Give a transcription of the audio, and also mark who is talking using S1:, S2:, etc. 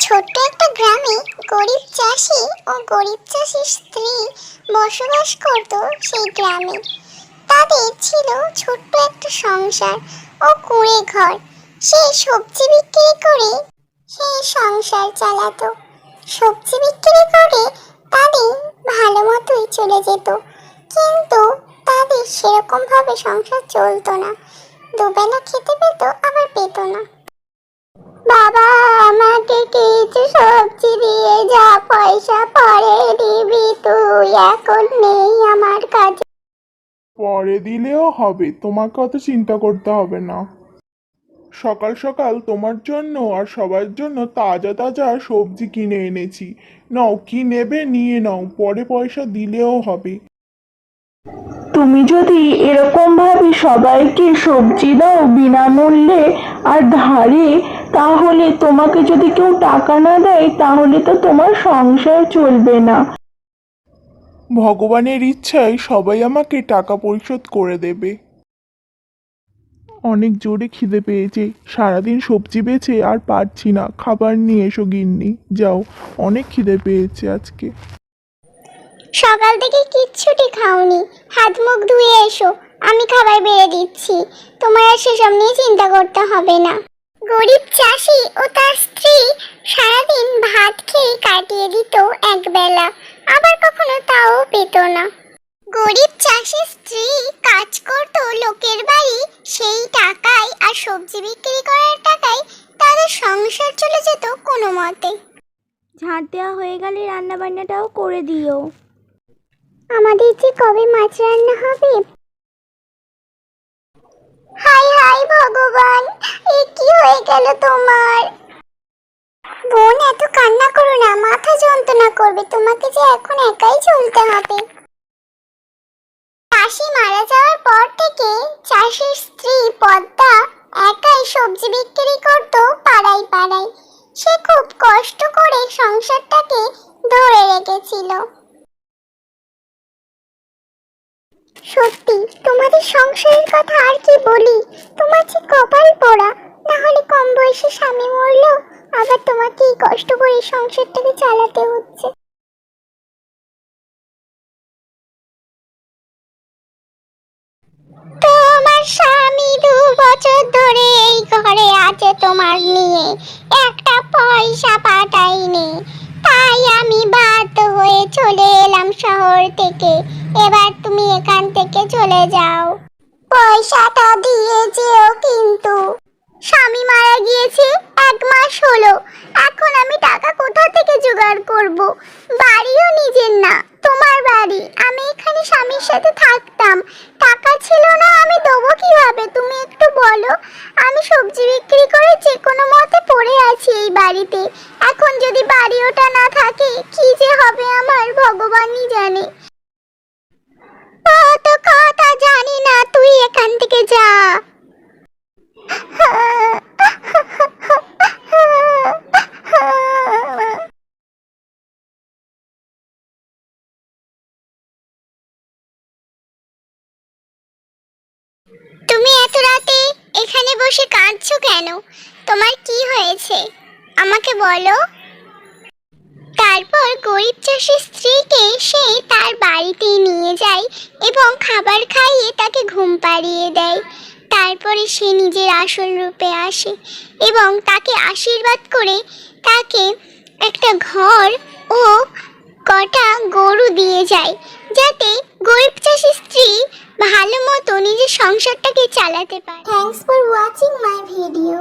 S1: ছোট্ট একটা গ্রামে গরিব চাষি ও গরিব চাষির স্ত্রী বসবাস করত। সেই গ্রামে তাদের ছিল ছোট্ট একটা সংসার ও কুঁড়ে ঘর। সে সবজি বিক্রি করে সেই সংসার চালাতো। সবজি বিক্রি করে তাদের ভালো মতোই চলে যেত, কিন্তু তাদের সেরকম ভাবে সংসার চলতো না। দুবেলা খেতে পেত, আবার পেত না। বাবা, আমাকে কিছু সবজি দিয়ে যা, পয়সা পরে দিবি তুই, এখন নেই আমার কাছে।
S2: পরে দিলেও হবে, তোমাকে অত চিন্তা করতে হবে না। সকাল সকাল তোমার জন্য আর সবার জন্য তাজা তাজা সবজি কিনে এনেছি। নাও, কি নেবে নিয়ে নাও, পরে পয়সা দিলেও হবে।
S3: তুমি যদি এরকম ভাবে সবাইকে সবজি দাও বিনামূল্যে আর ধারে, তাহলে তোমাকে যদি কেউ টাকা না দেয় তাহলে তো তোমার সংসার চলবে না।
S2: ভগবানের ইচ্ছায় সবাই আমাকে টাকা পরিশোধ করে দেবে। অনেক জোরে খিদে পেয়েছে, সারাদিন সবজি বেচে আর পারছি না। খাবার নিয়ে এসো গিন্নি, যাও, অনেক খিদে পেয়েছে আজকে।
S1: সকাল থেকে কিচ্ছুটি খাওনি, হাত মুখ ধুয়ে এসো, আমি খাবার বেড়ে দিচ্ছি। তোমার আর সেসব নিয়ে চিন্তা করতে হবে না। গরিব চাষি ও তার স্ত্রী সারাদিন ভাত খেয়ে কাটিয়ে দিত একবেলা, আবার কখনো তাও পেত না। গরিব চাষির স্ত্রী কাজ করত লোকের বাড়ি, সেই টাকায় আর সবজি বিক্রি করার টাকায় তাদের সংসার চলে যেত কোনো মতে।
S4: ঝাঁট দেওয়া হয়ে গেলে রান্না বান্নাটাও করে দিও।
S1: আমাদের যে কবে মাছ রান্না হবে। হাই হাই ভগবান, এ কি হয়ে গেল তোমার? বোন, এত কান্না করো না, মাথা যন্ত্রণা করবে। তোমাকে যে এখন একাই চলতে হবে। চাষি মারা যাওয়ার পর থেকে চাষির স্ত্রী পদ্মা একাই সবজি বিক্রি করত পাড়ায় পাড়ায়। সে খুব কষ্ট করে সংসারটাকে ধরে রেখেছিল। সত্যি, তোমাদের সংসারের কথা আর কি বলি। তোমার যে কপাল পোড়া, না হলে কম বয়সে স্বামী মরলো, আবার তোমাকেই কষ্ট করে সংসারটাকে চালাতে হচ্ছে। তোমার স্বামী 2 বছর ধরে এই ঘরে আছে তোমার নিয়ে, একটা পয়সা পাঠাইনি, তাই আমি বাধ্য হয়ে চলে এলাম শহর থেকে। এবার তুমি এখান থেকে চলে যাও। পয়সাটা দিয়ে যেও কিন্তু। স্বামী মারা গিয়েছে 1 মাস হলো, এখন আমি টাকা কোথা থেকে জোগাড় করব? বাড়িও নিজের না, তোমার বাড়ি। আমি এখানে স্বামীর সাথে থাকতাম, টাকা ছিল না, আমি দেবো কিভাবে তুমি একটু বলো। আমি সবজি বিক্রি করে যে কোনো মতে পড়ে আছি এই বাড়িতে। এখন যদি বাড়িওটা না থাকে, কি যে হবে আমার ভগবানই জানে। অত কথা জানি না, তুই এখান থেকে যা। তুমি এত রাতে এখানে বসে কাঁদছো কেন? তোমার কি হয়েছে আমাকে বলো। তারপর গরিব চাষির স্ত্রীকে সে তার বাড়িতে নিয়ে যায় এবং খাবার খাইয়ে তাকে ঘুম পাড়িয়ে দেয়। তারপরে সে নিজের আসল রূপে আসে এবং তাকে আশীর্বাদ করে তাকে একটা ঘর ও কটা গরু দিয়ে যায়, যাতে গরিব চাষির স্ত্রী ভালো মতো নিজের সংসারটাকে চালাতে পারে। Thanks for watching my video.